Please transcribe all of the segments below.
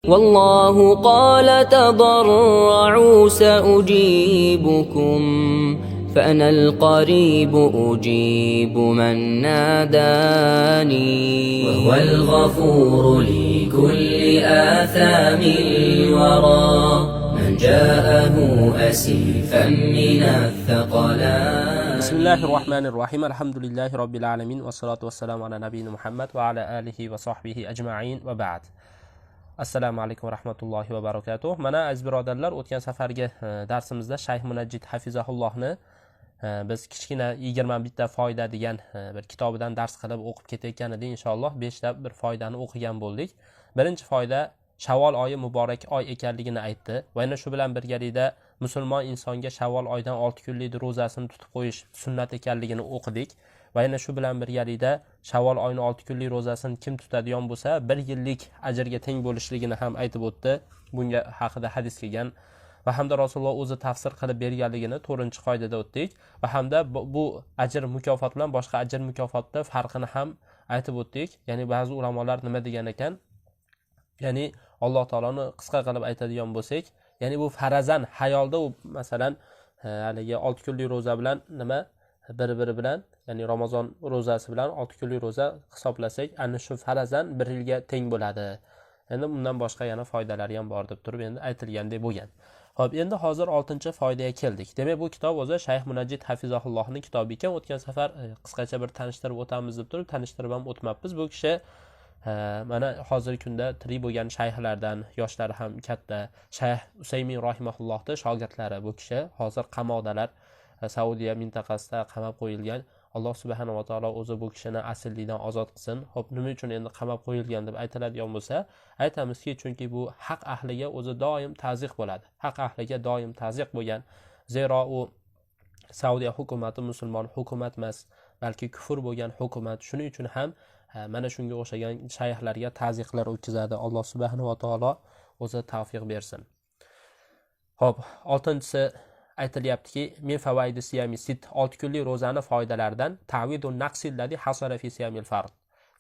والله قال تضرعوا سأجيبكم فأنا القريب أجيب من ناداني وهو الغفور لكل آثام الورى من جاءه أسيفا من الثقلان. بسم الله الرحمن الرحيم. الحمد لله رب العالمين والصلاة والسلام على نبينا محمد وعلى آله وصحبه أجمعين وبعد. Assalomu alaykum va rahmatullohi va barakatuh. Mana aziz birodarlar, o'tgan safargi darsimizda Shayx Munajjid hafizahullohni biz kichkina 21 ta foyda degan bir kitobidan dars qilib o'qib ketayotgan edik. Inshaalloh 5 ta bir foydani o'qigan bo'ldik. Birinchi foyda Shavvol oyi muborak oy ekanligini aytdi va yana shu bilan birgalikda musulmon insonga Shavvol oyidan 6 kunlik ro'zasini tutib qo'yish sunnat ekanligini o'qidik. Va yana shu bilan birgalikda Shavvol oyining 6 kunlik ro'zasini kim tutadigan bo'lsa 1 yillik ajrga teng bo'lishligini ham aytib o'tdi. Bunga haqida hadis kelgan va hamda Rasululloh o'zi tafsir qilib berganligini 4-qoidada o'tdik va hamda bu ajr mukofot bilan boshqa ajr mukofotda farqini ham aytib o'tdik. Ya'ni ba'zi ulamolar nima degan ekan? Ya'ni Alloh taoloni qisqa qilib aytadigan bo'lsak, ya'ni bu farazan hayolda u masalan haligi 6 kunlik ro'za bilan nima bir-biri bilan, ya'ni Ramazon ro'zasi bilan 6 kunlik ro'za hisoblasak, ana shu farazan 1 yilga teng bo'ladi. Endi bundan boshqa yana foydalari ham bor deb turib endi aytilgandek bo'lgan. Xo'p, endi hozir 6-foydaga keldik. Demak, bu kitob o'zi Shayx Munajjid hafizahullohning kitobi ekan. O'tgan safar qisqacha bir tanishtirib o'tamiz deb turib tanishtirib ham o'tmabmiz. Bu kishi mana hozirgi kunda tirik bo'lgan shayxlardan, yoshlari ham katta, Shayx Usaymin rahimahullohning shogirdlari. Bu kishi hozir qamoqdalar. Saudiya mintaqasida qamab qo'yilgan. Alloh subhanahu va taolo o'zi bu kishini asirlikdan ozod qilsin. Xo'p, nima uchun endi qamab qo'yilgan deb aytiladigan bo'lsa, aytamizki, chunki bu haq ahliga o'zi doim ta'ziq bo'ladi. Haq ahliga doim ta'ziq bo'lgan. Zero u Saudiya hukumati musulmon hukumat emas, balki kufr bo'lgan hukumat. Shuning uchun ham mana shunga o'xshagan shayxlarga ta'ziqlar o'tkazadi. Alloh subhanahu va taolo o'zi tavfiq bersin. Xo'p, 6-si aytilyaptiki, min favaidi siyami sit 6 kunlik ro'zani foydalaridan ta'vidun naqsilladi hasara fi siyamil fard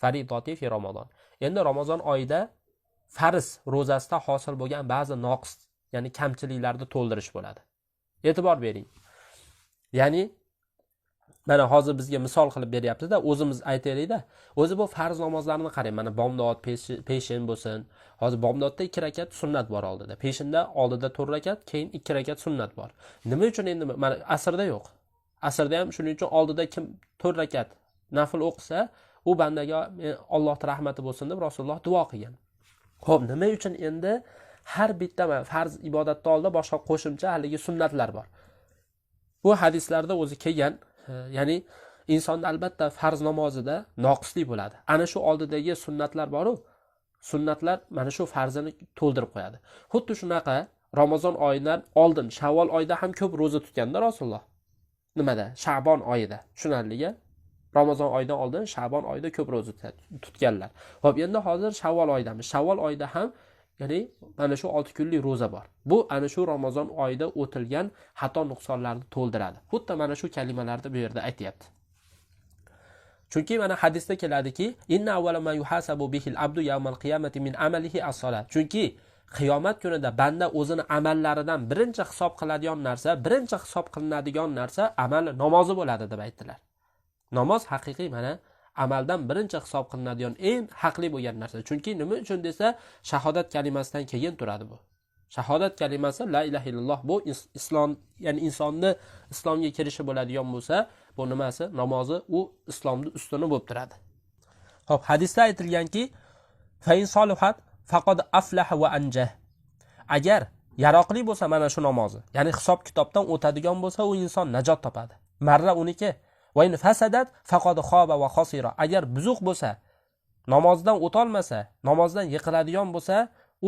faridati fi Ramazon. Endi Ramazon oyida farz ro'zasida hosil bo'lgan ba'zi noqs, ya'ni kamchiliklarni to'ldirish bo'ladi. E'tibor bering. Ya'ni mana hozir bizga misol qilib beryapti-da, o'zimiz aytaylik-da. O'zi bu farz namozlarni qarang. Mana bomdod, peshin bo'lsin. Hozir bomdodda 2 rakat sunnat bor oldida. Peshinda oldida 4 rakat, keyin 2 rakat sunnat bor. Nima uchun endi mana asrda yo'q? Asrda ham shuning uchun oldida kim 4 rakat nafl o'qisa, u bandaga Allohning rahmati bo'lsin deb Rasululloh duo qilgan. Xo'p, nima uchun endi har bitta farz ibodatda oldida boshqa qo'shimcha haligi sunnatlar bor? Bu hadislarda o'zi kelgan. Ya'ni insonda albatta farz namozida noqislik bo'ladi. Ana shu oldidagi sunnatlar bor-ku, sunnatlar mana shu farzini to'ldirib qo'yadi. Xuddi shunaqa Ramazon oyidan oldin Shavvol oyida ham ko'p ro'za tutganda Rasululloh. Nimada? Sha'bon oyida. Tushunarliga Ramazon oyidan oldin Sha'bon oyida ko'p ro'za tutganlar. Xo'p, endi hozir Shavvol oyidamiz. Shavvol oyida ham ya'ni mana shu 6 kunlik ro'za bor. Bu ana shu Ramazon oyida o'tilgan xato nuqsonlarni to'ldiradi. Xuddi mana shu kalimalarni bu yerda aytayapti. Chunki mana hadisda keladiki, inna awwala ma yuhasabu bihil abdu yawmal qiyamati min amalihi as-salat. Chunki qiyomat kunida banda o'zini amallaridan birinchi hisob qiladigan narsa, birinchi hisob qilinadigan narsa amal namozi bo'ladi deb aytdilar. Namoz haqiqiy mana amaldan birinchi hisob qilinadigan eng haqli bo'lgan narsa. Chunki nima uchun desa, shahodat kalimasidan keyin turadi bu. Shahodat kalimasi la ilaha illalloh bu islom, ya'ni insonni islomga kirishi bo'ladigan bo'lsa, bu nimasi? Namozi u islomning ustuni bo'lib turadi. Xo'p, hadisda aytilganki, fa in solihat faqad aflaha va anjah. Agar yaroqli bo'lsa mana shu namozi, ya'ni hisob kitobdan o'tadigan bo'lsa, u inson najot topadi. Marra uniki va in fasadat faqad khaba va khasira. Agar buzuq bo'lsa, namozdan o'tolmasa, namozdan yiqiladigan bo'lsa,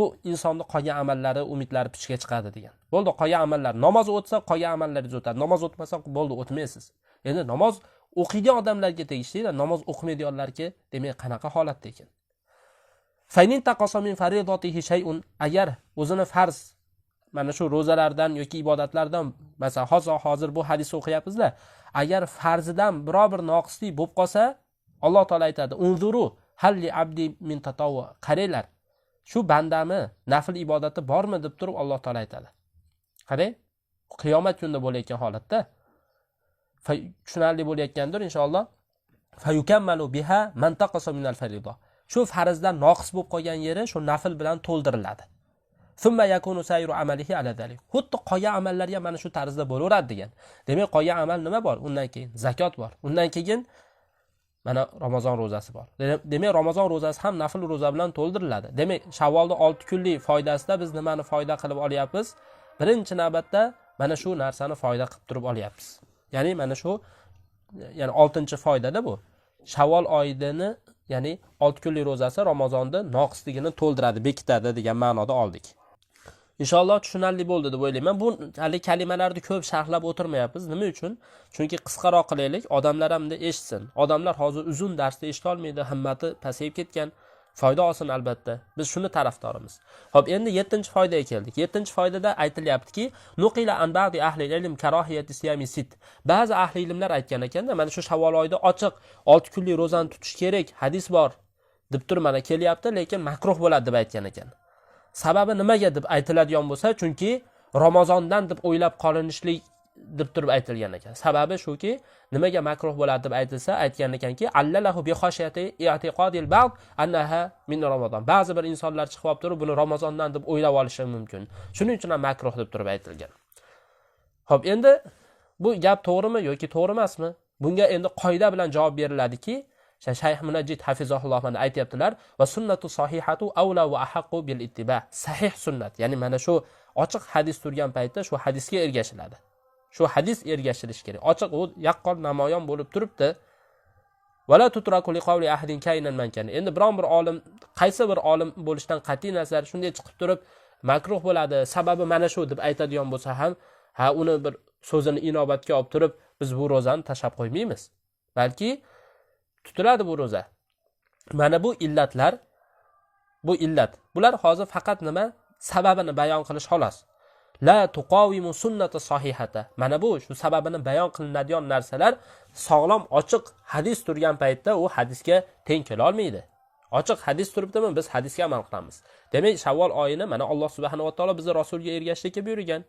u insonning qolgan amallari, umidlari pichga chiqadi degan. Bo'ldi, qolgan amallar, namoz o'tsa, qolgan amallaringiz o'tadi. Namoz o'tmasa, bo'ldi, o'tmaysiz. Endi namoz o'qiydigan odamlarga tegishli-da, namoz o'qimaydiganlarga demak qanaqa holatda ekan? Faynin taqasa min faridatihi shay'un, agar o'zini farz mana shu ro'zalardan yoki ibodatlardan, masalan, hozir bu hadisni o'qiyapmiz-da, agar farzidan biror bir noqislik bo'lib qolsa, Alloh taolo aytadi: "Unzuru halli abdi min tatawwu", qaranglar. shu bandami nafl ibodati bormi deb turib Alloh taolo aytadi. Qarang, qiyomat kunida bo'layotgan holatda tushunarli bo'layotgandir inshaalloh. Fayukammalu biha man taqasa minal farida. Shu farzdan noqis bo'lib qolgan yeri shu nafl bilan to'ldiriladi. Thumma yakunu sayru amalihi ala zalik. Xuddi qolgan amallarga mana shu tarzda bo'laveradi degan. Demak, qolgan amal nima bor? Undan keyin zakot bor. Undan keyin mana Ramazon ro'zasi bor. Demak, Ramazon ro'zasi ham nafl ro'za bilan to'ldiriladi. Demak, Shavvolda 6 kunlik foydasida biz nimani foyda qilib olyapmiz? Birinchi navbatda mana shu narsani foyda qilib turib olyapmiz. Ya'ni mana shu 6-chi foydada bu. Shavvol oyidini, ya'ni 6 kunlik ro'zasi Ramazonda noqisligini to'ldiradi, bekitadi degan ma'noda oldik. Inshaalloh tushunarli bo'ldi deb o'ylayman. Bu hali kalimalarni ko'p sharhlab o'tirmayapmiz. Nima uchun? Chunki qisqaroq qilaylik, odamlar ham eshitsin. Odamlar hozir uzun darsda eshita olmaydi, himmati pasayib ketgan. Foyda olsin albatta. Biz shuni tarafdorimiz. Xo'p, endi 7-foydaga keldik. 7-foydada aytilyaptiki, nuqila an ba'di ahli ilm karohiyati siyami sit. Ba'zi ahli ilmlar aytgan ekanda, mana shu Shavvol oyida ochiq 6 kunlik ro'zani tutish kerak, hadis bor deb turib mana kelyapti, lekin makruh bo'ladi deb aytgan ekan. Sababi nimaga deb aytiladigan bo'lsa, chunki Ramazondan deb o'ylab qolinishlik deb turib aytilgan ekan. Sababi shuki, nimaga makruh bo'ladi deb aytilsa, aytgan ekanki, allalahu bi khashiyati i'tiqadil ba'd annaha min Ramazon. Ba'zi bir insonlar chiqib olib turib, buni Ramazondan deb o'ylab olishi mumkin. Shuning uchun ham makruh deb turib aytilgan. Xo'p, endi bu gap to'g'rimi yoki to'g'ri emasmi? Bunga endi qoida bilan javob beriladiki, Shayx Munajjid hafizahulloh mana aytibdilar, va sunnatu sahihatu awla va ahaqqu bil ittiba. Sahih sunnat, ya'ni mana shu ochiq hadis turgan paytda shu hadisga ergashiladi. Shu hadis ergashilish kerak. Ochiq u yaqqol namoyon bo'lib turibdi. Wala tutraku liqawli ahadin kaynan man kan. Endi biron bir olim, qaysi bir olim bo'lishdan qat'iy nazar shunday chiqib turib makruh bo'ladi, sababi mana shu deb aytadigan bo'lsa ham, uni bir so'zini inobatga olib turib biz bu ro'zani tashlab qo'ymaymiz. Balki tutiladi bu ro'za. Mana bu illatlar, bu illat. Bular hozir faqat nima? Sababini bayon qilish xolos. La tuqawimu sunnata sahihata. Mana bu shu sababini bayon qilinadigan narsalar sog'lom ochiq hadis turgan paytda u hadisga teng kela olmaydi. Ochiq hadis turibdimi, biz hadisga amal qilamiz. Demak, Shavvol oyini mana Alloh subhanahu va taolo bizni rasulga ergashishga buyurgan.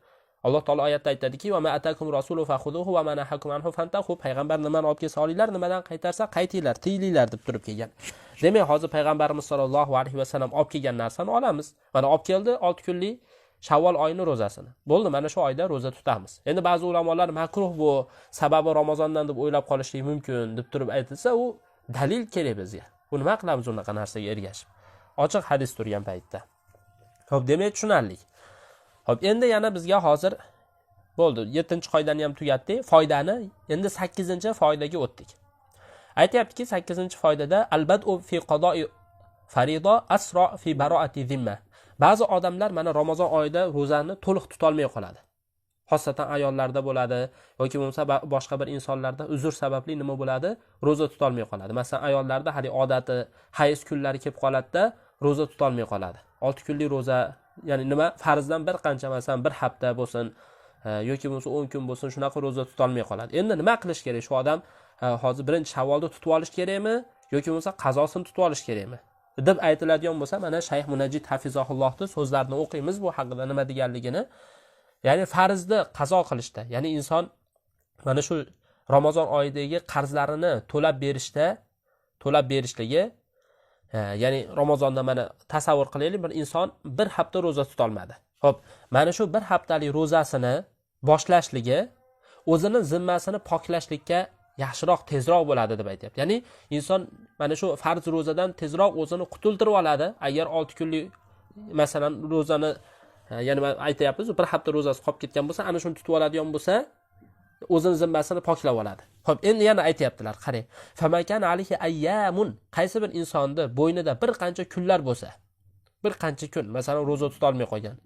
Alloh taolo oyatda aytadiki, va ma atakum rasulu fakhuduhu va ma nahakum anhu fantahu. Payg'ambar nimani olib kelsa olinglar, nimadan qaytarsa qaytinglar, tiyilinglar deb turib kelgan. Demak, hozir payg'ambarimiz sollallohu alayhi va sallam olib kelgan narsani olamiz. Mana olib keldi 6 kunlik Shavvol oyini ro'zasini. Bo'ldi, mana shu oyda ro'za tutamiz. Endi ba'zi ulamolar makruh bu, sababi Ramazondan deb o'ylab qolishlik mumkin deb turib aytilsa, u dalil kerak bizga. Bu nima qilamiz unaqa narsaga ergashib? Ochiq hadis turgan paytda. Xo'p, demak tushunarli. Xo'p, endi yana bizga hozir bo'ldi. 7-qoidani ham tugatdik. Foydani endi 8-foydaga o'tdik. Aytayaptiki, 8-foydada albadu fi qado'i farida asra fi baro'ati zimma. Ba'zi odamlar mana Ramazon oyida ro'zani to'liq tuta olmay qoladi. Xosatan ayollarda bo'ladi yoki bo'lmasa boshqa bir insonlarda uzr sababli nima bo'ladi? Ro'za tuta olmay qoladi. Masalan, ayollarda hali odati hayz kunlari kelib qoladi-da, ro'za tuta olmay qoladi. 6 kunlik ro'za, ya'ni nima? Farzdan bir qancha, masalan, bir hafta bo'lsin yoki bo'lmasa 10 kun bo'lsin, shunaqa ro'za tuta olmay qoladi. Endi nima qilish kerak? Shu odam hozir birinchi Shavvolda tutib olish kerakmi yoki bo'lmasa qazosini tutib olish kerakmi deb aytiladigan bo'lsa, mana Shayx Munajjid hafizahullohning so'zlarini o'qiymiz bu haqida nima deganligini. Ya'ni farzni qazo qilishda, ya'ni inson mana shu Ramazon oyidagi qarzlarini to'lab berishligi, ya'ni Ramazonda mana tasavvur qilaylik, bir inson bir hafta ro'za tuta olmadi. Xo'p, mana shu bir haftalik ro'zasini boshlashligi o'zini zimmasini poklashlikka yaxshiroq, tezroq bo'ladi deb aytayapti. Ya'ni inson mana shu farz ro'zadan tezroq o'zini qutultirib oladi. Agar 6 kunlik masalan ro'zani, ya'ni aytayapmiz, bir hafta ro'zasi qolib ketgan bo'lsa, ana shuni tutib oladigan bo'lsa, o'zini zimmasini poklab oladi. Xo'p, endi yana aytayaptilar, qarang. Famakan alayhi ayyamun. Qaysi bir insonda bo'ynida bir qancha kunlar bo'lsa, bir qancha kun, masalan, ro'za tuta olmay qolgan.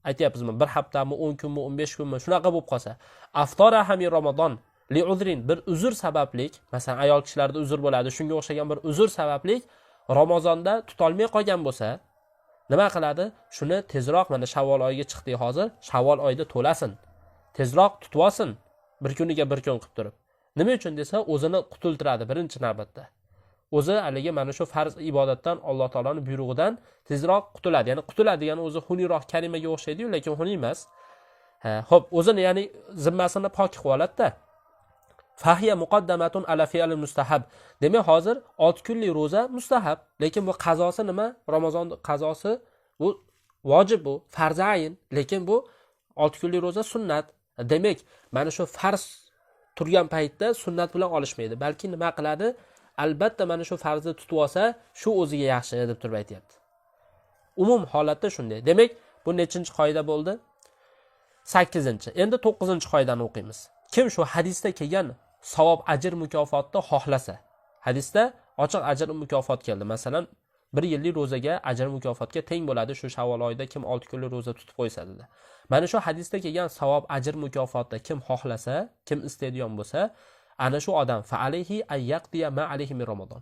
Aytayapmizmi, bir haftami, 10 kunmi, 15 kunmi, shunaqa bo'lib qolsa, aftara hamir Ramazon li uzrin, bir uzr sabablik, masalan, ayol kishilarda uzr bo'ladi, shunga o'xshagan bir uzr sabablik Ramazonda tuta olmay qolgan bo'lsa, nima qiladi? Shuni tezroq, mana Shavvol oyiga chiqdik hozir, Shavvol oyida to'lasin. Tezroq tutib olsin, bir kuniga bir kun qilib turib. Nima uchun desa, o'zini qutultiradi birinchi navbatda. o'zi haligi mana shu farz ibodatdan Alloh taolaning buyrug'idan tezroq qutuladi. Ya'ni qutuladi degani o'zi xuniyroq kalimaga o'xshaydi-yu, lekin xuniy emas. Xo'p, o'zini ya'ni zimmasini pok qilib oladi-da. Fahiya muqaddamatun ala fi'l mustahab. Demak, hozir 6 kunlik roza mustahab, lekin bu qazosi nima? Ramazon qazosi bu vojib, bu farz ayn, lekin bu 6 kunlik roza sunnat. Demak, mana shu farz turgan paytda sunnat bilan olishmaydi, balki nima qiladi? Albatta mana shu farzni tutib olsa, shu o'ziga yaxshi deb turib aytayapti. Umum holatda shunday. Demak, bu nechinchi qoida bo'ldi? 8-chi. Endi 9-qoidani o'qiymiz. Kim shu hadisda kelgan savob, ajr, mukofotni xohlasa, hadisda ochiq ajr mukofot keldi. Masalan, 1 yillik rozaga ajr mukofotga teng bo'ladi shu Shavvol oyida kim 6 kunlik roza tutib qo'ysa dedi. Mana shu hadisda kelgan savob, ajr, mukofotni kim xohlasa, kim istaydigan bo'lsa, ana shu odam fa alayhi ayyaqdiya ma alayhi min Ramazon.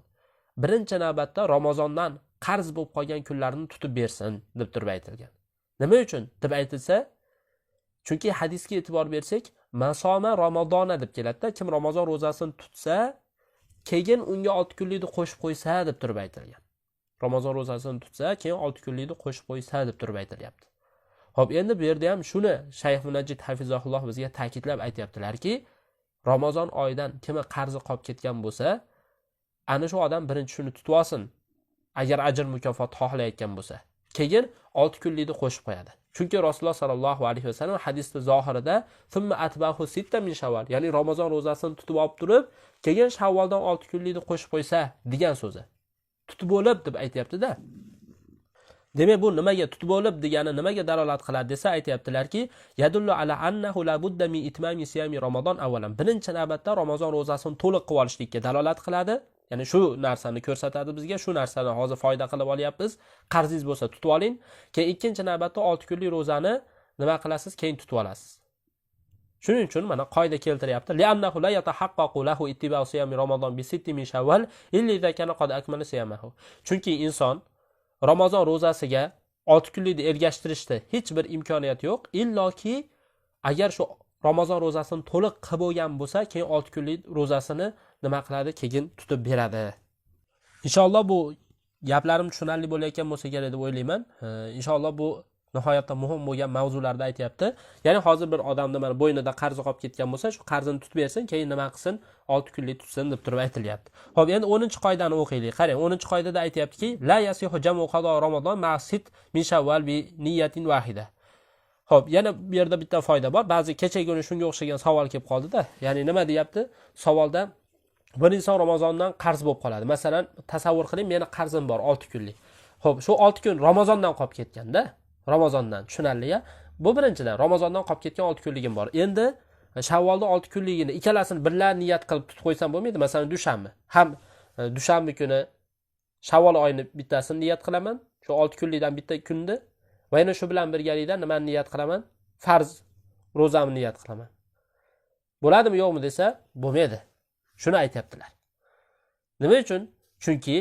Birinchi navbatda Ramazondan qarz bo'lib qolgan kunlarini tutib bersin deb turib aytilgan. Nima uchun deb aytilsa? Chunki hadisga e'tibor bersak, masoma Ramazona deb keladi-da, kim Ramazon rozasini tutsa, keyin unga 6 kunlikni qo'shib qo'ysa deb turib aytilgan. Ramazon rozasini tutsa, keyin 6 kunlikni qo'shib qo'ysa deb turib aytilyapti. Xo'p, endi bu yerda ham shuni Shayx Munajjid hafizahulloh bizga ta'kidlab aytayaptilarki, Ramazon oyidan kimi qarzi qolib ketgan bo'lsa, ana shu odam birinchi shuni tutib olsin, agar ajr mukofot xohlayotgan bo'lsa. Keyin 6 kunlikni qo'shib qo'yadi. Chunki Rasululloh sallallohu alayhi vasallam hadisda zohirida thumma atbahu sitta min Shawwal, ya'ni Ramazon rozasini tutib olib turib, keyin Shavvoldan 6 kunlikni qo'shib qo'ysa degan so'zi. Tutib bo'lib deb aytayapti-da. Demak, bu nimaga tutib bo'lib degani nimaga dalolat qiladi desa, aytayaptilarki, yadullu ala annahu la budda min itmami siyami Ramazon avvalan. Birinchi navbatda Ramazon rozasini to'liq qilib olishlikka dalolat qiladi. Ya'ni shu narsani ko'rsatadi bizga, shu narsani hozir foyda qilib olyapmiz. Qarzingiz bo'lsa tutib oling. Keyin ikkinchi navbatda 6 kunlik rozani nima qilasiz? Keyin tutib olasiz. Shuning uchun mana qoida keltiryapti. Li'annahu la yatahaqqaqu lahu ittiba'u siyami Ramazon bi 6 min Shawwal illa idza kana qad akmala siyamahu. Chunki inson Ramazon rozasiga 6 kunlikni ergashtirishda hech bir imkoniyat yo'q, illoki agar shu Ramazon rozasini to'liq qilib bo'lgan bo'lsa, keyin 6 kunlik rozasini nima qiladi? Keyin tutib beradi. Inshaalloh bu gaplarim tushunarli bo'layotgan bo'lsa kerak deb o'ylayman. Inshaalloh bu nihoyatda muhim bo'lgan mavzularda aytayapti. Ya'ni hozir bir odamda mana bo'ynida qarzi qolib ketgan bo'lsa, shu qarzini tutib bersin, keyin nima qilsin? 6 kunlik tutsin deb turib aytilyapti. Xo'p, endi 10-qoidani o'qiylik. Qarang, 10-qoidada aytayaptiki, la yasihu jamu qado Ramazon ma sit min Shawwal bi niyatin wahida. Xo'p, yana bu yerda bitta foyda bor. Ba'zi kechagi kuni shunga o'xshagan savol kelib qoldi-da. Ya'ni nima deyapti? Savolda bir inson Ramazondan qarz bo'lib qoladi. Masalan, tasavvur qiling, meni qarzim bor 6 kunlik. Xo'p, shu 6 kun Ramazondan qolib ketganda, Ramazondan tushunarli-ya. Bu birinchidan Ramazondan qolib ketgan 6 kunligim bor. Endi Shavvolda 6 kunligini ikkalasini birlar niyat qilib tutib qo'ysam bo'lmaydi. Masalan, dushanba. Ham dushanba kuni Shavvol oyining bittasini niyat qilaman. Shu 6 kunlikdan bitta kunni va yana shu bilan birgalikda nimani niyat qilaman? Farz ro'zamni niyat qilaman. Bo'ladimi, yo'qmi desa, bo'lmaydi. Shuni aytayaptilar. Nima uchun? Chunki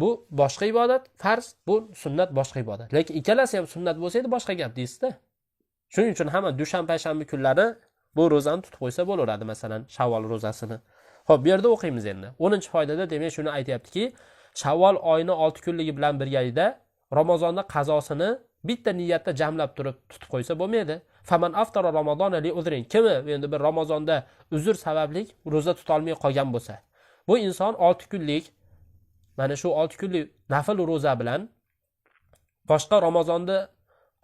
bu boshqa ibodat, farz, bu sunnat boshqa ibodat. Lekin ikkalasi ham sunnat bo'lsa edi boshqa gap deysiz-da. Shuning uchun hamma dushanba, payshanba kunlari bu ro'zani tutib qo'ysa bo'laveradi, masalan, Shavvol ro'zasini. Xo'p, bu yerda o'qiymiz endi. 10-foydada demak shuni aytayaptiki, Shavvol oyining 6 kunligi bilan birgalikda Ramazonda qazosini bitta niyatda jamlab turib tutib qo'ysa bo'lmaydi. Faman aftara Ramazona li uzrin. Kim endi bir Ramazonda uzr sababli ro'za tuta olmay qolgan bo'lsa, bu inson 6 kunlik mana shu 6 kunlik nafl ro'za bilan boshqa Ramazonda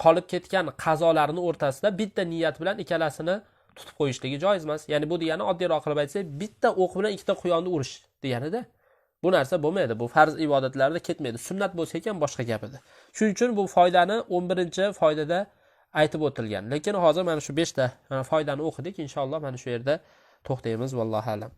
qolib ketgan qazolarning o'rtasida bitta niyat bilan ikkalasini tutib qo'yishligi joiz emas. Ya'ni bu degani oddiyroq qilib aytsak, bitta o'q bilan ikkita quyonni urish deganida. Bu narsa bo'lmaydi. Bu farz ibodatlarda ketmaydi. Sunnat bo'lsa ekan boshqa gap edi. Shuning uchun bu foydani 11-foydada aytib o'tilgan. Lekin hozir mana shu 5 ta foydani o'qidik. Inshaalloh mana shu yerda to'xtaymiz. Vallohu alam.